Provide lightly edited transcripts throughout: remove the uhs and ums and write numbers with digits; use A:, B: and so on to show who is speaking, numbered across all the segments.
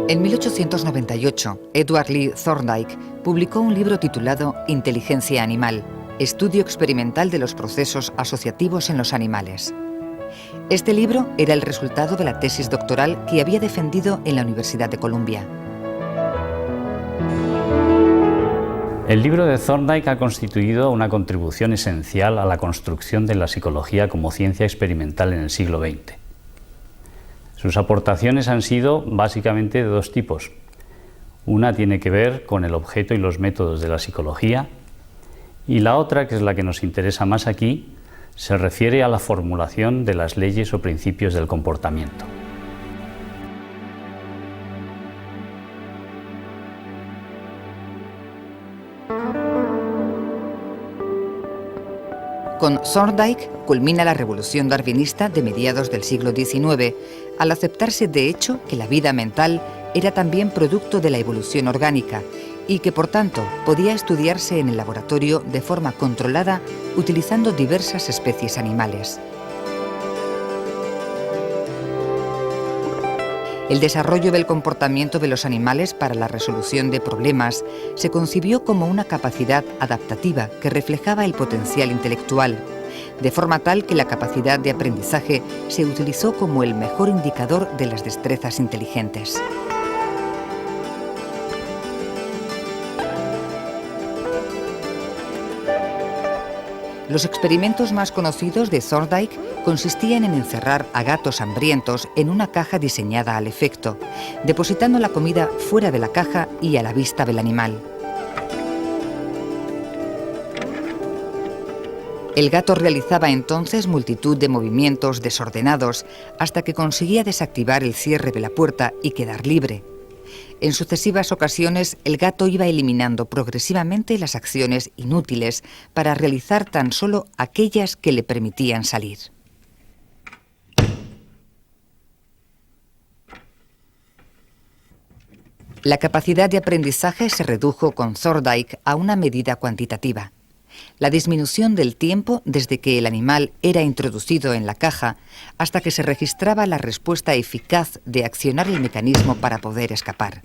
A: En 1898, Edward Lee Thorndike publicó un libro titulado Inteligencia animal, estudio experimental de los procesos asociativos en los animales. Este libro era el resultado de la tesis doctoral que había defendido en la Universidad de Columbia.
B: El libro de Thorndike ha constituido una contribución esencial a la construcción de la psicología como ciencia experimental en el siglo XX. Sus aportaciones han sido básicamente de dos tipos. Una tiene que ver con el objeto y los métodos de la psicología, y la otra, que es la que nos interesa más aquí, se refiere a la formulación de las leyes o principios del comportamiento.
A: Con Thorndike culmina la revolución darwinista de mediados del siglo XIX, al aceptarse de hecho que la vida mental era también producto de la evolución orgánica y que por tanto podía estudiarse en el laboratorio de forma controlada utilizando diversas especies animales. El desarrollo del comportamiento de los animales para la resolución de problemas se concibió como una capacidad adaptativa que reflejaba el potencial intelectual, de forma tal que la capacidad de aprendizaje se utilizó como el mejor indicador de las destrezas inteligentes. Los experimentos más conocidos de Thorndike consistían en encerrar a gatos hambrientos en una caja diseñada al efecto, depositando la comida fuera de la caja y a la vista del animal. El gato realizaba entonces multitud de movimientos desordenados hasta que conseguía desactivar el cierre de la puerta y quedar libre. En sucesivas ocasiones, el gato iba eliminando progresivamente las acciones inútiles para realizar tan solo aquellas que le permitían salir. La capacidad de aprendizaje se redujo con Thorndike a una medida cuantitativa. La disminución del tiempo desde que el animal era introducido en la caja hasta que se registraba la respuesta eficaz de accionar el mecanismo para poder escapar.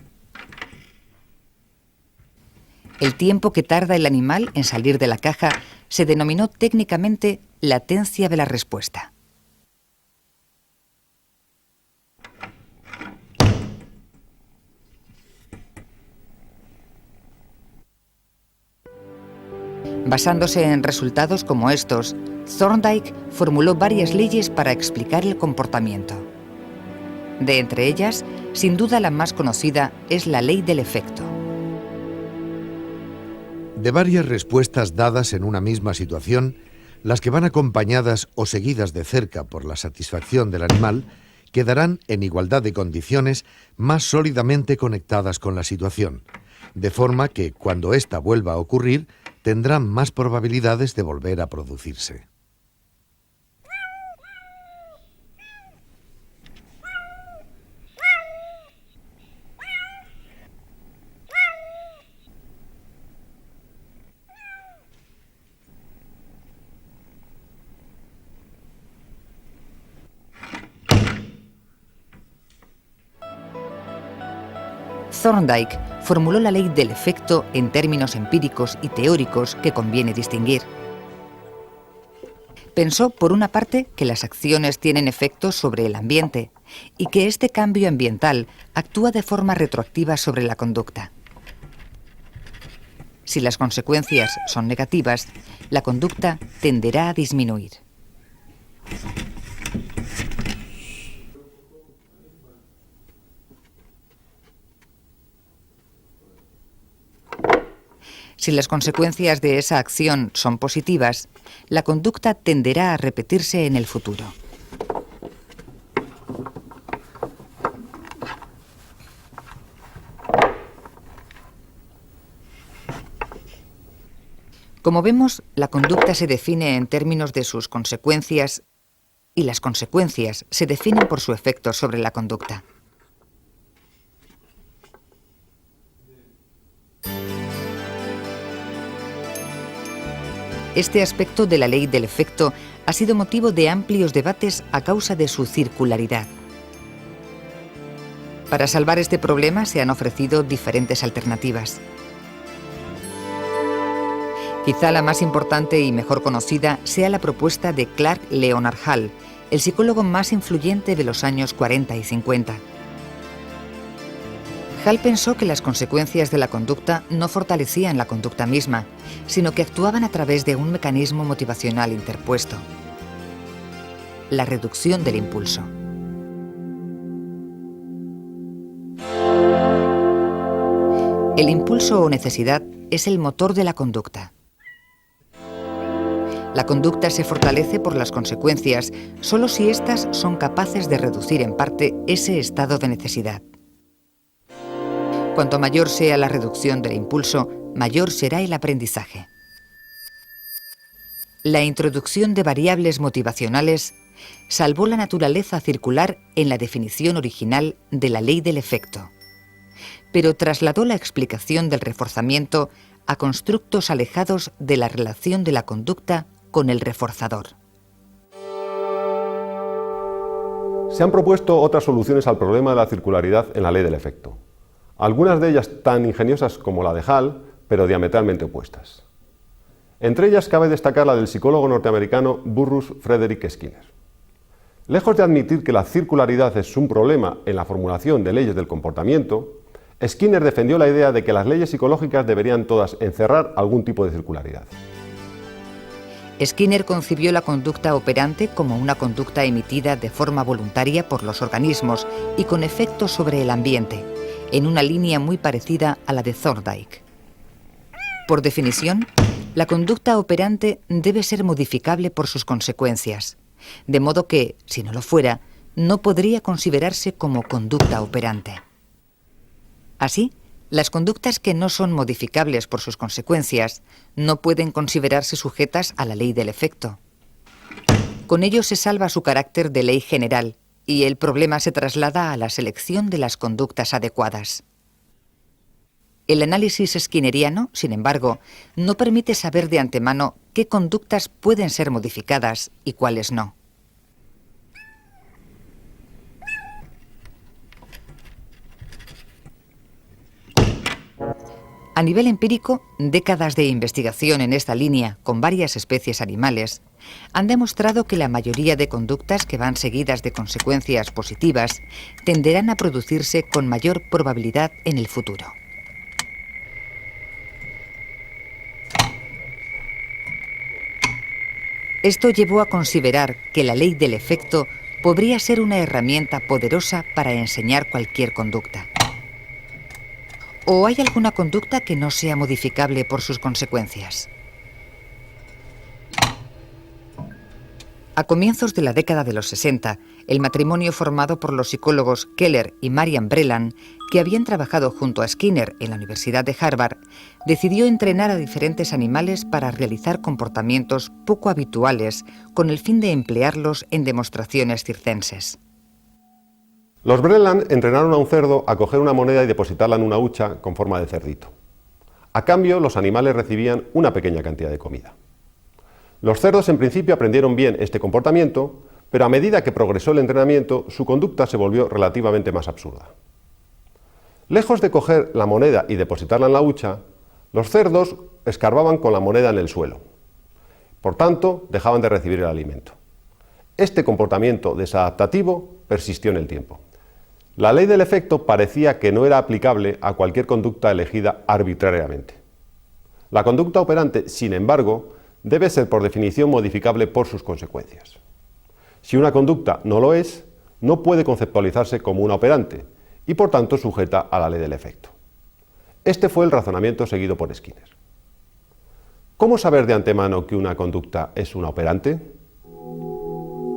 A: El tiempo que tarda el animal en salir de la caja se denominó técnicamente latencia de la respuesta. Basándose en resultados como estos, Thorndike formuló varias leyes para explicar el comportamiento. De entre ellas, sin duda la más conocida es la ley del efecto.
C: De varias respuestas dadas en una misma situación, las que van acompañadas o seguidas de cerca por la satisfacción del animal quedarán en igualdad de condiciones más sólidamente conectadas con la situación, de forma que cuando ésta vuelva a ocurrir, tendrán más probabilidades de volver a producirse.
A: Thorndike formuló la ley del efecto en términos empíricos y teóricos que conviene distinguir. Pensó, por una parte, que las acciones tienen efectos sobre el ambiente y que este cambio ambiental actúa de forma retroactiva sobre la conducta. Si las consecuencias son negativas, la conducta tenderá a disminuir. Si las consecuencias de esa acción son positivas, la conducta tenderá a repetirse en el futuro. Como vemos, la conducta se define en términos de sus consecuencias y las consecuencias se definen por su efecto sobre la conducta. Este aspecto de la ley del efecto ha sido motivo de amplios debates a causa de su circularidad. Para salvar este problema se han ofrecido diferentes alternativas. Quizá la más importante y mejor conocida sea la propuesta de Clark Leonard Hall, el psicólogo más influyente de los años 40 y 50. Hall pensó que las consecuencias de la conducta no fortalecían la conducta misma, sino que actuaban a través de un mecanismo motivacional interpuesto: la reducción del impulso. El impulso o necesidad es el motor de la conducta. La conducta se fortalece por las consecuencias solo si éstas son capaces de reducir en parte ese estado de necesidad. Cuanto mayor sea la reducción del impulso, mayor será el aprendizaje. La introducción de variables motivacionales salvó la naturaleza circular en la definición original de la ley del efecto, pero trasladó la explicación del reforzamiento a constructos alejados de la relación de la conducta con el reforzador.
D: Se han propuesto otras soluciones al problema de la circularidad en la ley del efecto. Algunas de ellas tan ingeniosas como la de Hall, pero diametralmente opuestas. Entre ellas cabe destacar la del psicólogo norteamericano Burrus Frederick Skinner. Lejos de admitir que la circularidad es un problema en la formulación de leyes del comportamiento, Skinner defendió la idea de que las leyes psicológicas deberían todas encerrar algún tipo de circularidad.
A: Skinner concibió la conducta operante como una conducta emitida de forma voluntaria por los organismos y con efectos sobre el ambiente, en una línea muy parecida a la de Thorndike. Por definición, la conducta operante debe ser modificable por sus consecuencias, de modo que, si no lo fuera, no podría considerarse como conducta operante. Así, las conductas que no son modificables por sus consecuencias no pueden considerarse sujetas a la ley del efecto. Con ello se salva su carácter de ley general y el problema se traslada a la selección de las conductas adecuadas. El análisis skinneriano, sin embargo, no permite saber de antemano qué conductas pueden ser modificadas y cuáles no. A nivel empírico, décadas de investigación en esta línea con varias especies animales han demostrado que la mayoría de conductas que van seguidas de consecuencias positivas tenderán a producirse con mayor probabilidad en el futuro. Esto llevó a considerar que la ley del efecto podría ser una herramienta poderosa para enseñar cualquier conducta. ¿O hay alguna conducta que no sea modificable por sus consecuencias? A comienzos de la década de los 60, el matrimonio formado por los psicólogos Keller y Marian Breland, que habían trabajado junto a Skinner en la Universidad de Harvard, decidió entrenar a diferentes animales para realizar comportamientos poco habituales con el fin de emplearlos en demostraciones circenses.
D: Los Breland entrenaron a un cerdo a coger una moneda y depositarla en una hucha con forma de cerdito. A cambio, los animales recibían una pequeña cantidad de comida. Los cerdos en principio aprendieron bien este comportamiento, pero a medida que progresó el entrenamiento, su conducta se volvió relativamente más absurda. Lejos de coger la moneda y depositarla en la hucha, los cerdos escarbaban con la moneda en el suelo. Por tanto, dejaban de recibir el alimento. Este comportamiento desadaptativo persistió en el tiempo. La ley del efecto parecía que no era aplicable a cualquier conducta elegida arbitrariamente. La conducta operante, sin embargo, debe ser por definición modificable por sus consecuencias. Si una conducta no lo es, no puede conceptualizarse como una operante y por tanto sujeta a la ley del efecto. Este fue el razonamiento seguido por Skinner. ¿Cómo saber de antemano que una conducta es una operante?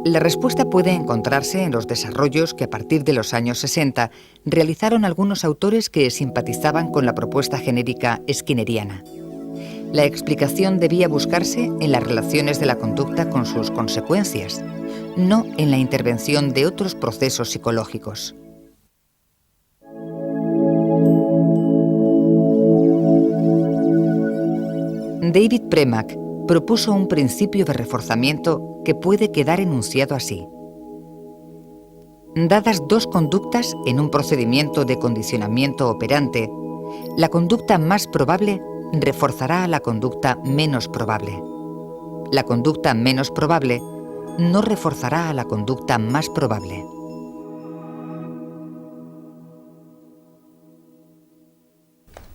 A: La respuesta puede encontrarse en los desarrollos que a partir de los años 60 realizaron algunos autores que simpatizaban con la propuesta genérica skinneriana. La explicación debía buscarse en las relaciones de la conducta con sus consecuencias, no en la intervención de otros procesos psicológicos. David Premack propuso un principio de reforzamiento que puede quedar enunciado así. Dadas dos conductas en un procedimiento de condicionamiento operante, la conducta más probable reforzará a la conducta menos probable. La conducta menos probable no reforzará a la conducta más probable.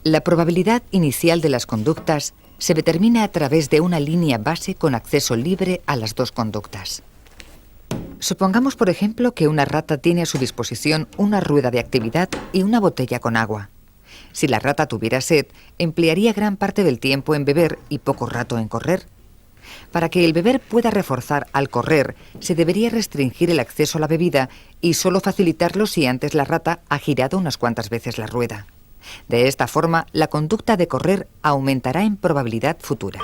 A: La probabilidad inicial de las conductas se determina a través de una línea base con acceso libre a las dos conductas. Supongamos, por ejemplo, que una rata tiene a su disposición una rueda de actividad y una botella con agua. Si la rata tuviera sed, emplearía gran parte del tiempo en beber y poco rato en correr. Para que el beber pueda reforzar al correr, se debería restringir el acceso a la bebida y solo facilitarlo si antes la rata ha girado unas cuantas veces la rueda. De esta forma, la conducta de correr aumentará en probabilidad futura.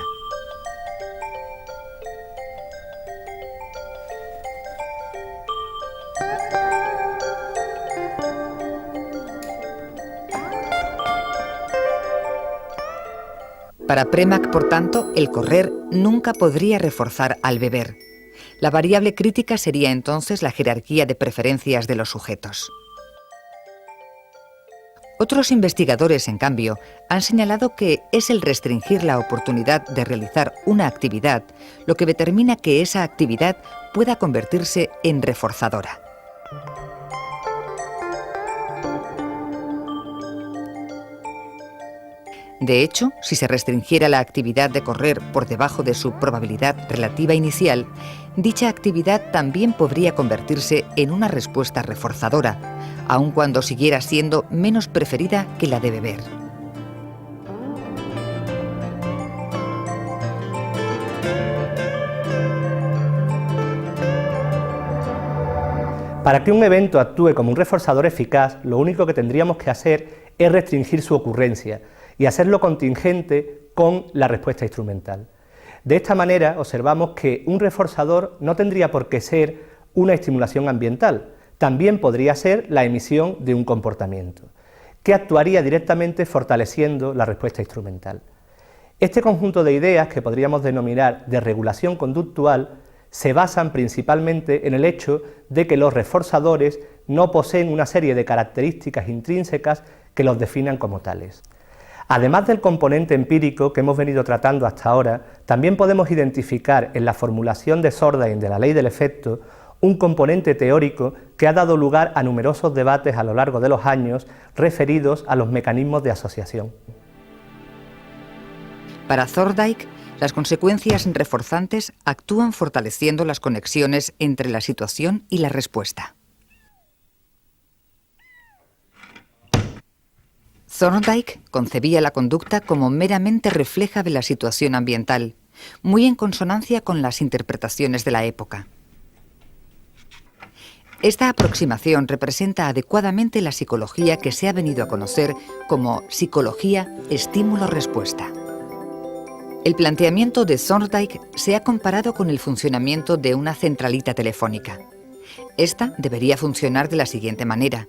A: Para Premack, por tanto, el correr nunca podría reforzar al beber. La variable crítica sería entonces la jerarquía de preferencias de los sujetos. Otros investigadores, en cambio, han señalado que es el restringir la oportunidad de realizar una actividad lo que determina que esa actividad pueda convertirse en reforzadora. De hecho, si se restringiera la actividad de correr por debajo de su probabilidad relativa inicial, dicha actividad también podría convertirse en una respuesta reforzadora, aun cuando siguiera siendo menos preferida que la de beber.
E: Para que un evento actúe como un reforzador eficaz, lo único que tendríamos que hacer es restringir su ocurrencia y hacerlo contingente con la respuesta instrumental. De esta manera observamos que un reforzador no tendría por qué ser una estimulación ambiental, también podría ser la emisión de un comportamiento, que actuaría directamente fortaleciendo la respuesta instrumental. Este conjunto de ideas, que podríamos denominar de regulación conductual, se basan principalmente en el hecho de que los reforzadores no poseen una serie de características intrínsecas que los definan como tales. Además del componente empírico que hemos venido tratando hasta ahora, también podemos identificar en la formulación de Thorndike de la ley del efecto un componente teórico que ha dado lugar a numerosos debates a lo largo de los años referidos a los mecanismos de asociación.
A: Para Thorndike, las consecuencias reforzantes actúan fortaleciendo las conexiones entre la situación y la respuesta. Thorndike concebía la conducta como meramente refleja de la situación ambiental, muy en consonancia con las interpretaciones de la época. Esta aproximación representa adecuadamente la psicología que se ha venido a conocer como psicología estímulo-respuesta. El planteamiento de Thorndike se ha comparado con el funcionamiento de una centralita telefónica. Esta debería funcionar de la siguiente manera.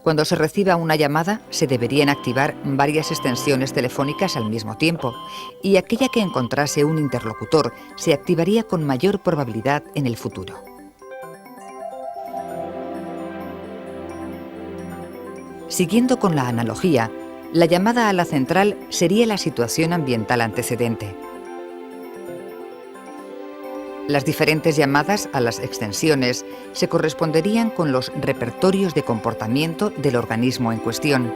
A: Cuando se reciba una llamada, se deberían activar varias extensiones telefónicas al mismo tiempo, y aquella que encontrase un interlocutor se activaría con mayor probabilidad en el futuro. Siguiendo con la analogía, la llamada a la central sería la situación ambiental antecedente. Las diferentes llamadas a las extensiones se corresponderían con los repertorios de comportamiento del organismo en cuestión.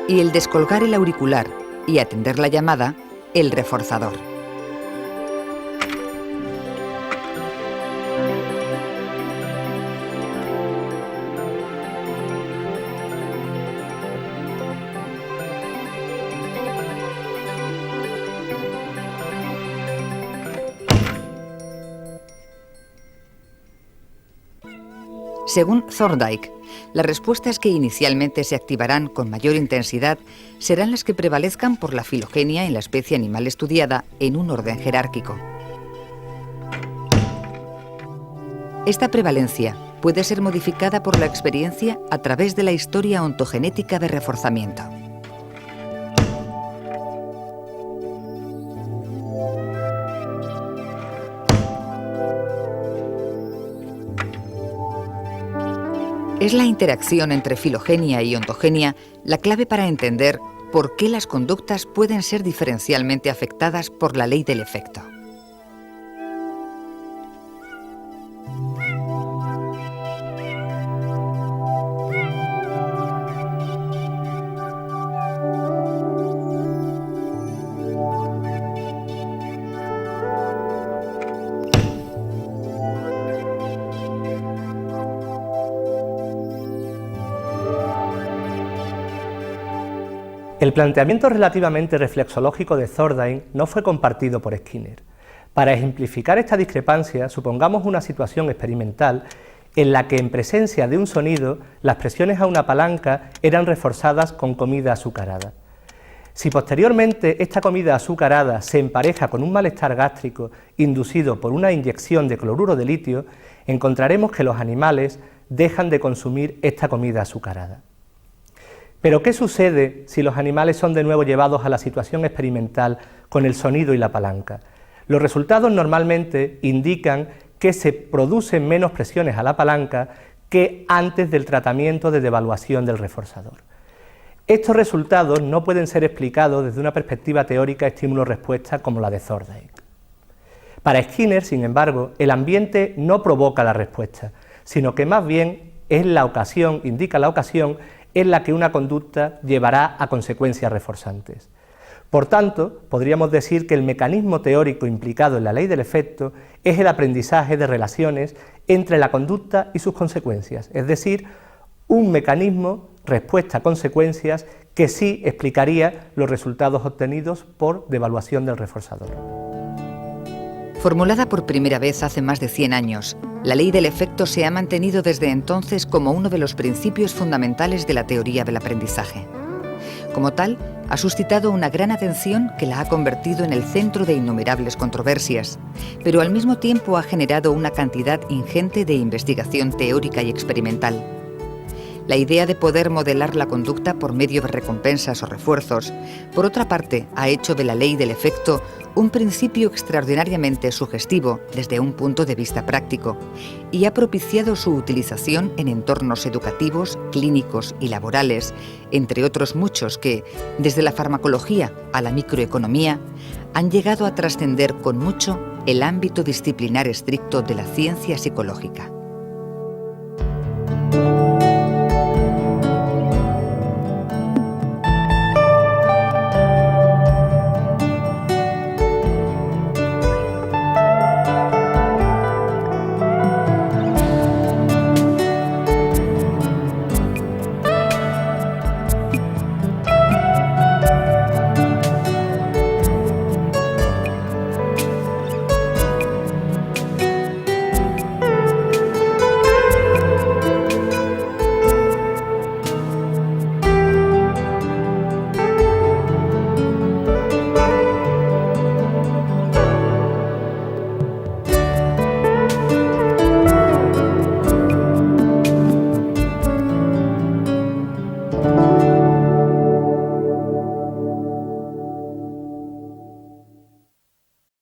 A: Y el descolgar el auricular y atender la llamada, el reforzador. Según Thorndike, las respuestas que inicialmente se activarán con mayor intensidad serán las que prevalezcan por la filogenia en la especie animal estudiada en un orden jerárquico. Esta prevalencia puede ser modificada por la experiencia a través de la historia ontogenética de reforzamiento. Es la interacción entre filogenia y ontogenia la clave para entender por qué las conductas pueden ser diferencialmente afectadas por la ley del efecto.
E: El planteamiento relativamente reflexológico de Thorndike no fue compartido por Skinner. Para ejemplificar esta discrepancia, supongamos una situación experimental en la que en presencia de un sonido las presiones a una palanca eran reforzadas con comida azucarada. Si posteriormente esta comida azucarada se empareja con un malestar gástrico inducido por una inyección de cloruro de litio, encontraremos que los animales dejan de consumir esta comida azucarada. Pero ¿qué sucede si los animales son de nuevo llevados a la situación experimental con el sonido y la palanca? Los resultados normalmente indican que se producen menos presiones a la palanca que antes del tratamiento de devaluación del reforzador. Estos resultados no pueden ser explicados desde una perspectiva teórica estímulo-respuesta como la de Thorndike. Para Skinner, sin embargo, el ambiente no provoca la respuesta, sino que más bien es la ocasión, indica la ocasión en la que una conducta llevará a consecuencias reforzantes. Por tanto, podríamos decir que el mecanismo teórico implicado en la ley del efecto es el aprendizaje de relaciones entre la conducta y sus consecuencias, es decir, un mecanismo respuesta-consecuencias que sí explicaría los resultados obtenidos por devaluación del reforzador.
A: Formulada por primera vez hace más de 100 años, la ley del efecto se ha mantenido desde entonces como uno de los principios fundamentales de la teoría del aprendizaje. Como tal, ha suscitado una gran atención que la ha convertido en el centro de innumerables controversias, pero al mismo tiempo ha generado una cantidad ingente de investigación teórica y experimental. La idea de poder modelar la conducta por medio de recompensas o refuerzos, por otra parte, ha hecho de la ley del efecto un principio extraordinariamente sugestivo desde un punto de vista práctico y ha propiciado su utilización en entornos educativos, clínicos y laborales, entre otros muchos que, desde la farmacología a la microeconomía, han llegado a trascender con mucho el ámbito disciplinar estricto de la ciencia psicológica.